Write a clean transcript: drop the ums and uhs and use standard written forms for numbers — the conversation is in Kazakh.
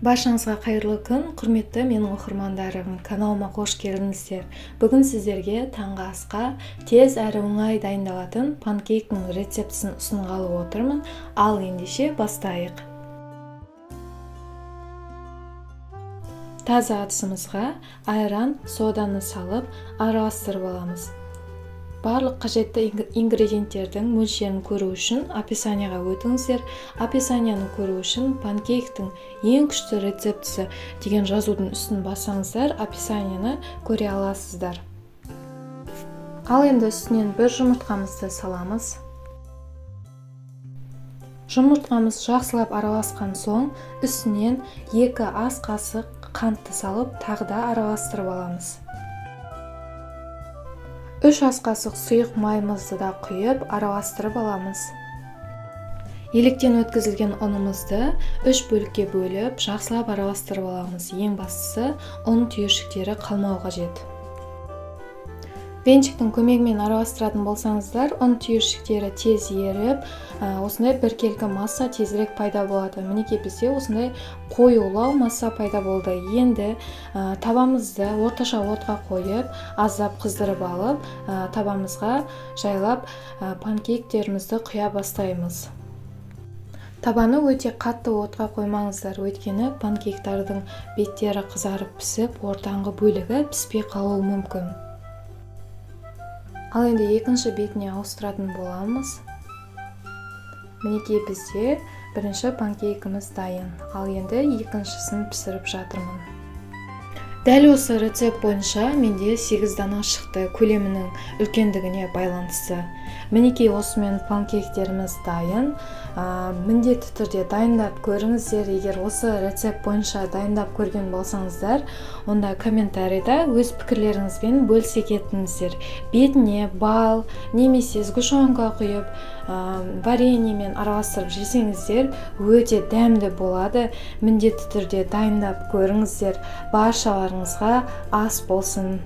Баршаңызға қайырлы күн, құрметті менің оқырмандарым, каналыма қош келдіңіздер. Бүгін сіздерге таңғы асқа тез әрі оңай дайындалатын панкейктің рецептісін ұсынғалы отырмын. Ал ендеше бастайық. Таза ыдысымызға айран, соданы салып араластырып аламыз. Барлық қажетті ингредиенттердің мөлшерін көру үшін описанияға өтіңіздер. Описанияны көру үшін панкейктің ең күшті рецептісі деген жазудың үстін бассаңыздар, описанияны көре аласыздар. Ал енді үстінен бір жұмыртқамызды саламыз. Жұмыртқамыз жақсылап араласқан соң, үстінен 2 ас қасық қантты салып, тағы да араластырып аламыз. 3 ас қасық сұйық майымызды да құйып араластырып аламыз. Електен өткізілген ұнымызды 3 бөлікке бөліп, жақсылап араластырып аламыз. Ең бастысы, ұн түйіршіктері қалмау қажет. Венчиктің көмегімен араластыратын болсаңыздар, ұн түйіршіктері тез еріп, осындай біркелкі масса тезірек пайда болады. Мінекей бізде осындай қоюлау масса пайда болды. Енді табамызды орташа отқа қойып, аздап қыздырып алып, табамызға жайлап панкейктерімізді құя бастаймыз. Табаны өте қатты отқа қоймаңыздар, өйткені панкейктардың беттері қызарып пісіп, ортаңғы бөлігі піспей қалуы мүмкін. Ал енді екінші бетіне ауыстыратын боламыз. Мінекей бізде бірінші панкейкіміз дайын. Ал енді екіншісін пісіріп жатырмын. Дәл осы рецепт бойынша менде 8 дана шықты, көлемінің үлкендігіне байланысты. Мінекей осымен панкейктеріміз дайын. Міндетті түрде дайындап көріңіздер. Егер осы рецепт бойынша дайындап көрген болсаңыздар, онда комментарийда өз пікірлеріңізбен бөлісе кетіңіздер. Бетіне бал немесе сгущенка құйып, вареньемен араластырып жесеңіздер, өте дәмді болады. Міндетті түрде дайындап көріңіздер. Баршаларыңызға ас болсын.